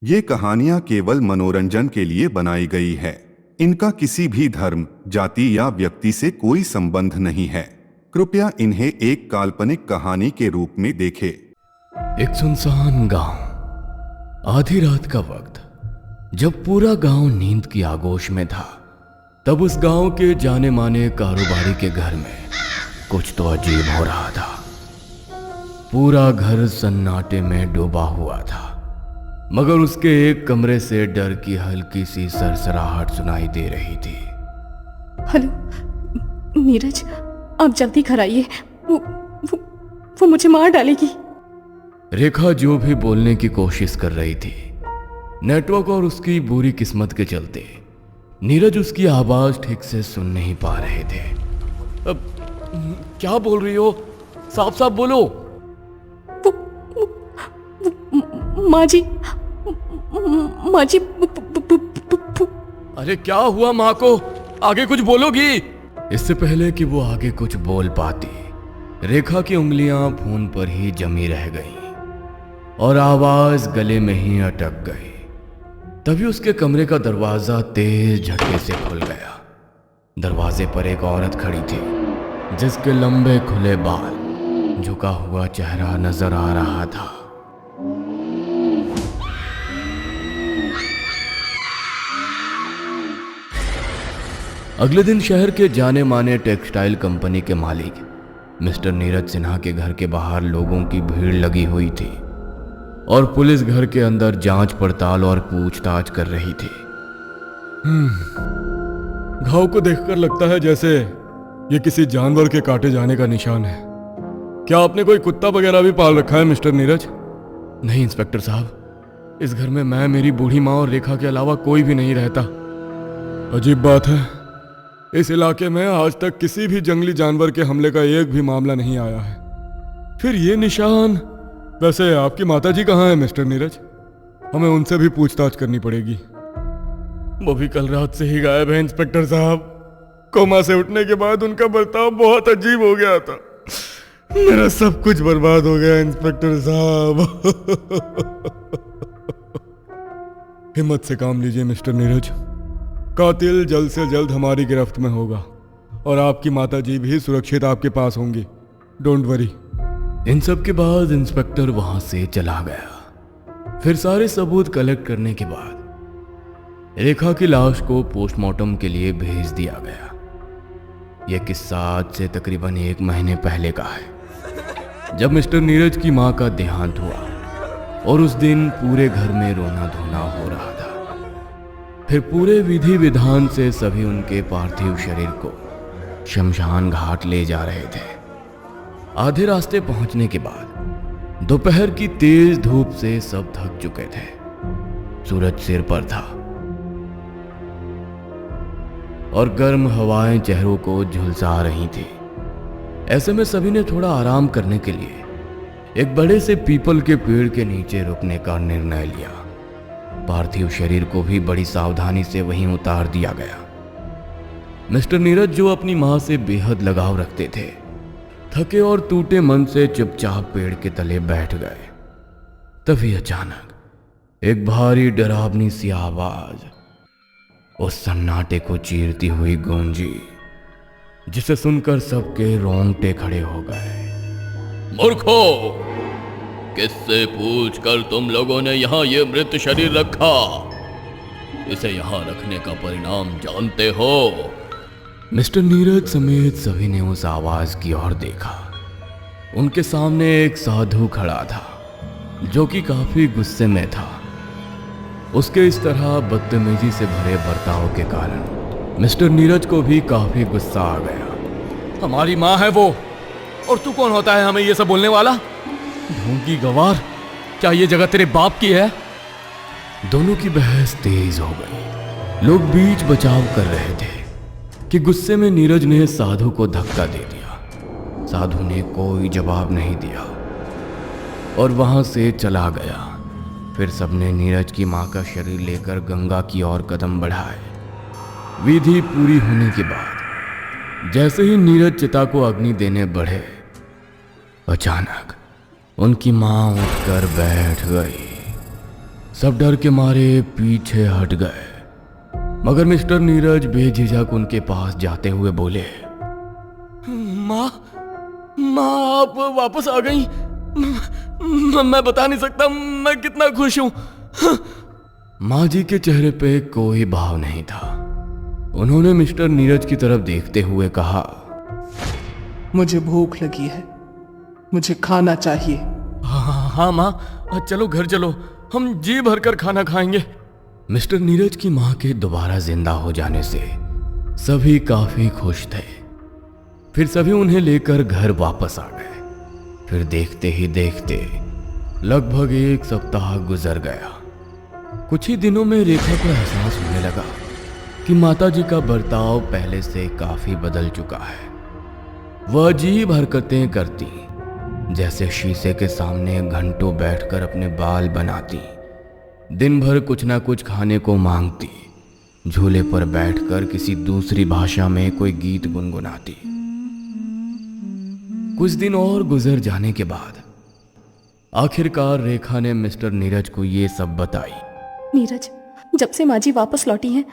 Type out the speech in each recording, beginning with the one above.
ये कहानियां केवल मनोरंजन के लिए बनाई गई है। इनका किसी भी धर्म, जाति या व्यक्ति से कोई संबंध नहीं है। कृपया इन्हें एक काल्पनिक कहानी के रूप में देखें। एक सुनसान गांव। आधी रात का वक्त, जब पूरा गांव नींद की आगोश में था, तब उस गांव के जाने माने कारोबारी के घर में कुछ तो अजीब हो रहा था। पूरा घर सन्नाटे में डूबा हुआ था, मगर उसके एक कमरे से डर की हल्की सी सरसराहट सुनाई दे रही थी। हेलो नीरज, आप जल्दी घर आइए। वो मुझे मार डालेगी। रेखा जो भी बोलने की कोशिश कर रही थी, नेटवर्क और उसकी बुरी किस्मत के चलते नीरज उसकी आवाज ठीक से सुन नहीं पा रहे थे। अब क्या बोल रही हो? साफ साफ बोलो। माँ जी, अरे क्या हुआ माँ को? आगे कुछ बोलोगी? इससे पहले कि वो आगे कुछ बोल पाती, रेखा की उंगलियां फोन पर ही जमी रह गईं और आवाज गले में ही अटक गई। तभी उसके कमरे का दरवाजा तेज झटके से खुल गया। दरवाजे पर एक औरत खड़ी थी, जिसके लंबे खुले बाल, झुका हुआ चेहरा नजर आ रहा था। अगले दिन शहर के जाने माने टेक्सटाइल कंपनी के मालिक मिस्टर नीरज सिन्हा के घर के बाहर लोगों की भीड़ लगी हुई थी और पुलिस घर के अंदर जांच पड़ताल और पूछताछ कर रही थी। घाव को देखकर लगता है जैसे ये किसी जानवर के काटे जाने का निशान है। क्या आपने कोई कुत्ता वगैरह भी पाल रखा है मिस्टर नीरज? नहीं इंस्पेक्टर साहब, इस घर में मैं, मेरी बूढ़ी माँ और रेखा के अलावा कोई भी नहीं रहता। अजीब बात है, इस इलाके में आज तक किसी भी जंगली जानवर के हमले का एक भी मामला नहीं आया है। फिर ये निशान, वैसे आपकी माताजी कहाँ है मिस्टर नीरज? हमें उनसे भी पूछताछ करनी पड़ेगी। वो भी कल रात से ही गायब है इंस्पेक्टर साहब। कोमा से उठने के बाद उनका बर्ताव बहुत अजीब हो गया था। मेरा सब कुछ बर्बाद हो गया इंस्पेक्टर साहब। हिम्मत से काम लीजिए मिस्टर नीरज। कातिल जल्द से जल्द हमारी गिरफ्त में होगा और आपकी माताजी भी सुरक्षित आपके पास होंगी। Don't worry. इन सब के बाद इंस्पेक्टर वहां से चला गया। फिर सारे सबूत कलेक्ट करने के बाद रेखा की लाश को पोस्टमार्टम के लिए भेज दिया गया। यह किस्सा आज से तकरीबन 1 महीने पहले का है, जब मिस्टर नीरज की मां का देहांत हुआ और उस दिन पूरे घर में रोना धोना हो रहा था। फिर पूरे विधि विधान से सभी उनके पार्थिव शरीर को शमशान घाट ले जा रहे थे। आधे रास्ते पहुंचने के बाद दोपहर की तेज धूप से सब थक चुके थे। सूरज सिर पर था और गर्म हवाएं चेहरों को झुलसा रही थी। ऐसे में सभी ने थोड़ा आराम करने के लिए एक बड़े से पीपल के पेड़ के नीचे रुकने का निर्णय लिया। पार्थिव शरीर को भी बड़ी सावधानी से वहीं उतार दिया गया। मिस्टर नीरज, जो अपनी मां से बेहद लगाव रखते थे, थके और टूटे मन से चुपचाप पेड़ के तले बैठ गए। तभी अचानक एक भारी डरावनी सी आवाज उस सन्नाटे को चीरती हुई गूंजी, जिसे सुनकर सबके रोंगटे खड़े हो गए। मूर्खों, किससे पूछकर तुम लोगों ने यहाँ ये मृत शरीर रखा? इसे यहाँ रखने का परिणाम जानते हो? मिस्टर नीरज समेत सभी ने उस आवाज की ओर देखा। उनके सामने एक साधु खड़ा था, जो कि काफी गुस्से में था। उसके इस तरह बदतमीजी से भरे बर्ताव के कारण मिस्टर नीरज को भी काफी गुस्सा आ गया। हमारी माँ है वो, और तू कौन होता है हमें ये सब बोलने वाला? ढोंगी गवार, क्या ये जगह तेरे बाप की है? दोनों की बहस तेज हो गई। लोग बीच बचाव कर रहे थे कि गुस्से में नीरज ने साधु को धक्का दे दिया। साधु ने कोई जवाब नहीं दिया और वहां से चला गया। फिर सबने नीरज की मां का शरीर लेकर गंगा की ओर कदम बढ़ाए। विधि पूरी होने के बाद जैसे ही नीरज चिता को अग्नि देने बढ़े, अचानक उनकी मां उठकर बैठ गई। सब डर के मारे पीछे हट गए, मगर मिस्टर नीरज बेझिझक उनके पास जाते हुए बोले, माँ माँ आप वापस आ गई। मैं बता नहीं सकता मैं कितना खुश हूं। माँ जी के चेहरे पे कोई भाव नहीं था। उन्होंने मिस्टर नीरज की तरफ देखते हुए कहा, मुझे भूख लगी है, मुझे खाना चाहिए। हाँ माँ, चलो घर चलो, हम जी भरकर खाना खाएंगे। मिस्टर नीरज की माँ के दोबारा जिंदा हो जाने से सभी काफी खुश थे। फिर सभी उन्हें लेकर घर वापस आ गए। फिर देखते ही देखते लगभग 1 सप्ताह गुजर गया। कुछ ही दिनों में रेखा को एहसास होने लगा कि माताजी का बर्ताव पहले से काफी बदल चुका है। वह अजीब हरकतें करती, जैसे शीशे के सामने घंटों बैठकर अपने बाल बनाती, दिन भर कुछ ना कुछ खाने को मांगती, झूले पर बैठकर किसी दूसरी भाषा में कोई गीत गुनगुनाती। कुछ दिन और गुजर जाने के बाद आखिरकार रेखा ने मिस्टर नीरज को ये सब बताई। नीरज, जब से माँ जी वापस लौटी हैं,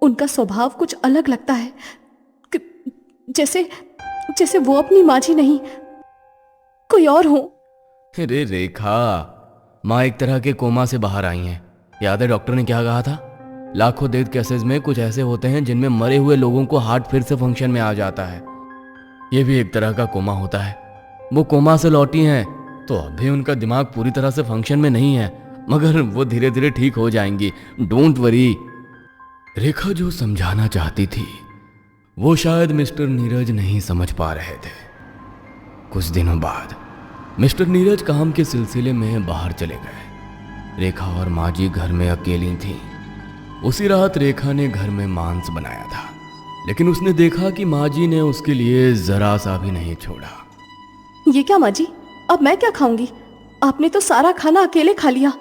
उनका स्वभाव कुछ अलग लगता है। जैसे जैसे वो अपनी माँ जी नहीं, कोई और हो। अरे रेखा, माँ एक तरह के कोमा से बाहर आई हैं। याद है डॉक्टर ने क्या कहा था? लाखों डेथ केसेस में कुछ ऐसे होते हैं जिनमें मरे हुए लोगों को हार्ट फिर से फंक्शन में आ जाता है। ये भी एक तरह का कोमा होता है। वो कोमा से लौटी हैं तो अभी उनका दिमाग पूरी तरह से फंक्शन में नहीं है, मगर वो धीरे धीरे ठीक हो जाएंगी, डोंट वरी। रेखा जो समझाना चाहती थी वो शायद मिस्टर नीरज नहीं समझ पा रहे थे। कुछ दिनों बाद मिस्टर नीरज काम के सिलसिले में बाहर चले गए। रेखा और माँ जी घर में अकेली थीं। उसी रात रेखा ने घर में मांस बनाया था, लेकिन उसने देखा कि माँ जी ने उसके लिए जरा सा भी नहीं छोड़ा। ये क्या माँ जी, अब मैं क्या खाऊंगी? आपने तो सारा खाना अकेले खा लिया।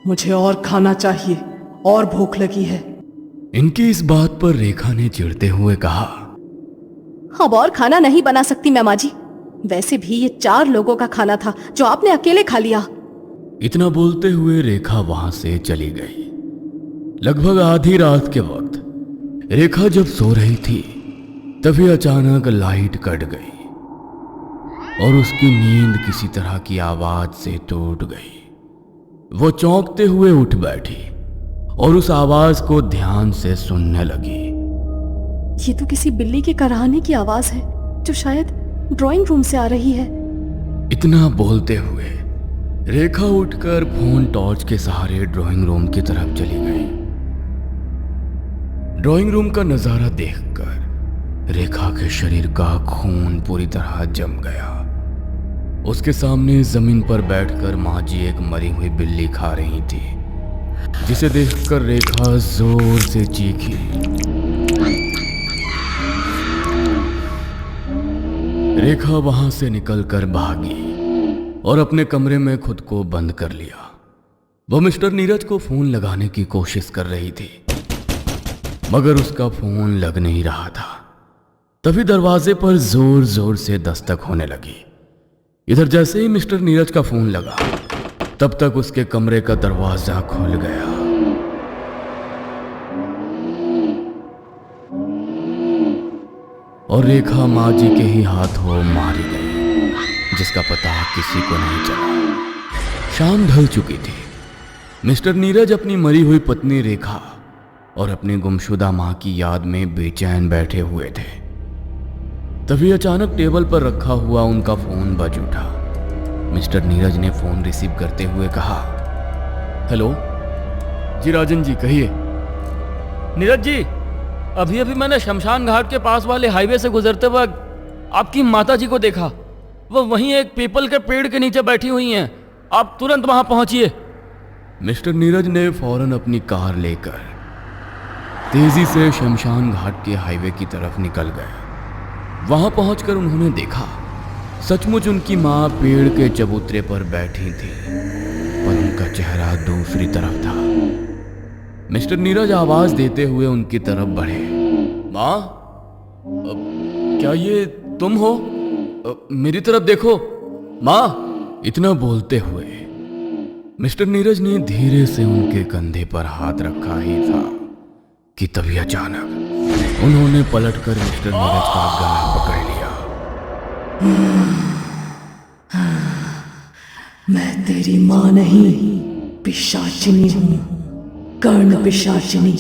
मुझे और खाना चाहिए और भूख लगी है। इनकी इस बात पर रेखा ने चिढ़ते हुए कहा, अब और खाना नहीं बना सकती मैं माँ जी। वैसे भी ये 4 लोगों का खाना था जो आपने अकेले खा लिया। इतना बोलते हुए रेखा वहां से चली गई। लगभग आधी रात के वक्त रेखा जब सो रही थी तभी अचानक लाइट कट गई और उसकी नींद किसी तरह की आवाज से टूट गई। वो चौंकते हुए उठ बैठी और उस आवाज को ध्यान से सुनने लगी। ये तो किसी बिल्ली के कराहने की आवाज है जो शायद ड्राइंग रूम से आ रही है। इतना बोलते हुए रेखा उठकर फोन टॉर्च के सहारे ड्राइंग रूम की तरफ चली गई। ड्राइंग रूम का नजारा देखकर रेखा के शरीर का खून पूरी तरह जम गया। उसके सामने जमीन पर बैठकर माँ जी एक मरी हुई बिल्ली खा रही थी, जिसे देखकर रेखा जोर से चीखी। रेखा वहां से निकलकर भागी और अपने कमरे में खुद को बंद कर लिया। वह मिस्टर नीरज को फोन लगाने की कोशिश कर रही थी, मगर उसका फोन लग नहीं रहा था। तभी दरवाजे पर जोर जोर से दस्तक होने लगी। इधर जैसे ही मिस्टर नीरज का फोन लगा तब तक उसके कमरे का दरवाजा खुल गया। और रेखा माँ जी के ही हाथों मारी गई, जिसका पता किसी को नहीं चला। शाम ढल चुकी थी। मिस्टर नीरज अपनी मरी हुई पत्नी रेखा और अपनी गुमशुदा माँ की याद में बेचैन बैठे हुए थे। तभी अचानक टेबल पर रखा हुआ उनका फोन बज उठा। मिस्टर नीरज ने फोन रिसीव करते हुए कहा, हेलो जी राजन जी, कहिए। नीरज जी, अभी अभी मैंने शमशान घाट के पास वाले हाईवे से गुजरते वक्त आपकी माता जी को देखा। वो वहीं एक पीपल के पेड़ के नीचे बैठी हुई हैं। आप तुरंत वहां पहुंचिए। मिस्टर नीरज ने फौरन अपनी कार लेकर तेजी से शमशान घाट के हाईवे की तरफ निकल गए। वहां पहुंचकर उन्होंने देखा सचमुच उनकी मां पेड़ के चबूतरे पर बैठी थी, पर उनका चेहरा दूसरी तरफ था। मिस्टर नीरज आवाज देते हुए उनकी तरफ बढ़े, मां, क्या ये तुम हो? मेरी तरफ देखो मां। इतना बोलते हुए मिस्टर नीरज ने धीरे से उनके कंधे पर हाथ रखा ही था कि तभी अचानक उन्होंने पलटकर मिस्टर नीरज का गला पकड़ लिया। मैं तेरी माँ नहीं, पिशाचिनी हूँ, कर्ण पिशाचिनी,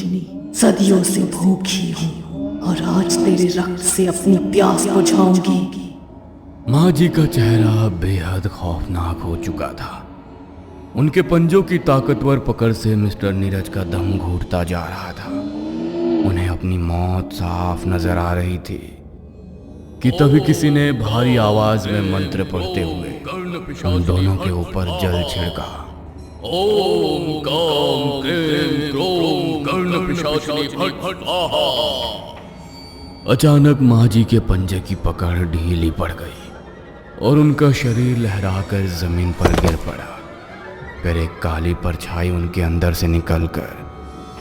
सदियों से भूखी हूँ और आज तेरे रक्त से अपनी प्यास बुझाऊंगी। माँ जी का चेहरा बेहद खौफनाक हो चुका था। उनके पंजों की ताकतवर पकड़ से मिस्टर नीरज का दम घुटता जा रहा था। उन्हें अपनी मौत साफ नजर आ रही थी कि तभी किसी ने भारी आवाज में मंत्र पढ़ते हुए उन दोनों के ऊपर जल छिड़का। ओम काम क्रीम क्रोम कर्ण पिशाचिनी फट फट आहा। अचानक माँ जी के पंजे की पकड़ ढीली पड़ गई और उनका शरीर लहराकर जमीन पर गिर पड़ा। फिर एक काली परछाई उनके अंदर से निकलकर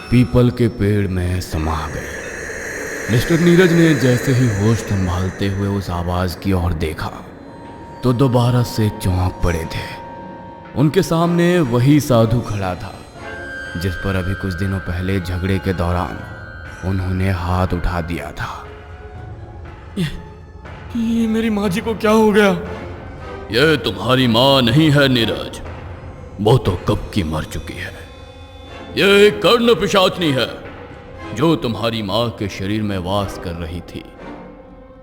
पीपल के पेड़ में समा गई। मिस्टर नीरज ने जैसे ही होश संभालते हुए उस आवाज की ओर देखा तो दोबारा से चौंक पड़े थे। उनके सामने वही साधु खड़ा था जिस पर अभी कुछ दिनों पहले झगड़े के दौरान उन्होंने हाथ उठा दिया था। ये मेरी माँ जी को क्या हो गया? ये तुम्हारी माँ नहीं है नीरज, वो तो कब की मर चुकी है। ये एक कर्ण पिशाचनी है जो तुम्हारी माँ के शरीर में वास कर रही थी।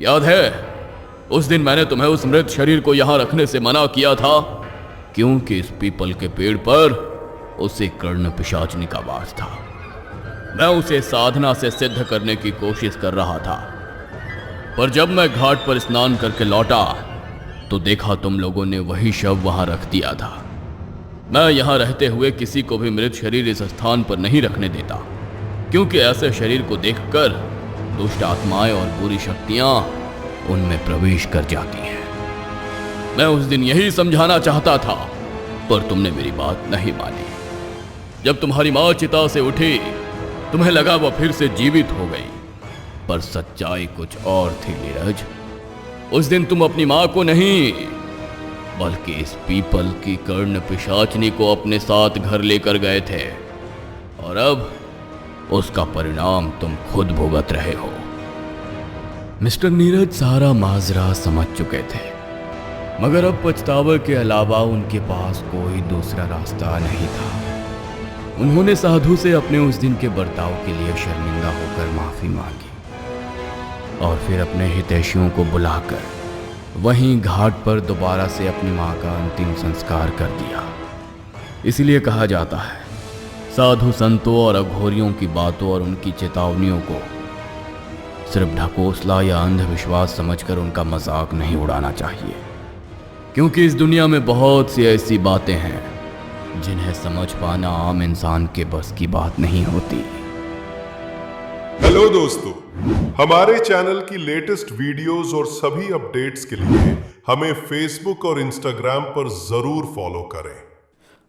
याद है उस दिन मैंने तुम्हें उस मृत शरीर को यहां रखने से मना किया था क्योंकि इस पीपल के पेड़ पर उसे कर्ण पिशाचनी का वास था। मैं उसे साधना से सिद्ध करने की कोशिश कर रहा था, पर जब मैं घाट पर स्नान करके लौटा तो देखा तुम लोगों ने वही शव वहां रख दिया था। मैं यहां रहते हुए किसी को भी मृत शरीर इस स्थान पर नहीं रखने देता, क्योंकि ऐसे शरीर को देखकर दुष्ट आत्माएं और बुरी शक्तियां उनमें प्रवेश कर जाती हैं। मैं उस दिन यही समझाना चाहता था, पर तुमने मेरी बात नहीं मानी। जब तुम्हारी माँ चिता से उठी तुम्हें लगा वह फिर से जीवित हो गई, पर सच्चाई कुछ और थी नीरज। उस दिन तुम अपनी माँ को नहीं बल्कि इस पीपल की कर्ण पिशाचनी को अपने साथ घर लेकर गए थे, और अब उसका परिणाम तुम खुद भुगत रहे हो। मिस्टर नीरज सारा माजरा समझ चुके थे, मगर अब पछतावे के अलावा उनके पास कोई दूसरा रास्ता नहीं था। उन्होंने साधु से अपने उस दिन के बर्ताव के लिए शर्मिंदा होकर माफी मांगी और फिर अपने हितैषियों को बुलाकर वहीं घाट पर दोबारा से अपनी मां का अंतिम संस्कार कर दिया। इसलिए कहा जाता है साधु संतों और अघोरियों की बातों और उनकी चेतावनियों को सिर्फ ढकोसला या अंधविश्वास समझकर उनका मजाक नहीं उड़ाना चाहिए, क्योंकि इस दुनिया में बहुत सी ऐसी बातें हैं जिन्हें समझ पाना आम इंसान के बस की बात नहीं होती। हेलो दोस्तों, हमारे चैनल की लेटेस्ट वीडियोस और सभी अपडेट्स के लिए हमें फेसबुक और इंस्टाग्राम पर जरूर फॉलो करें।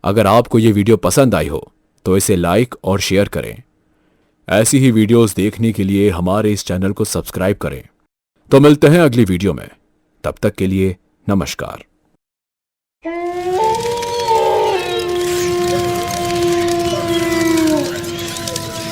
अगर आपको ये वीडियो पसंद आई हो तो इसे लाइक और शेयर करें। ऐसी ही वीडियोस देखने के लिए हमारे इस चैनल को सब्सक्राइब करें। तो मिलते हैं अगली वीडियो में, तब तक के लिए नमस्कार।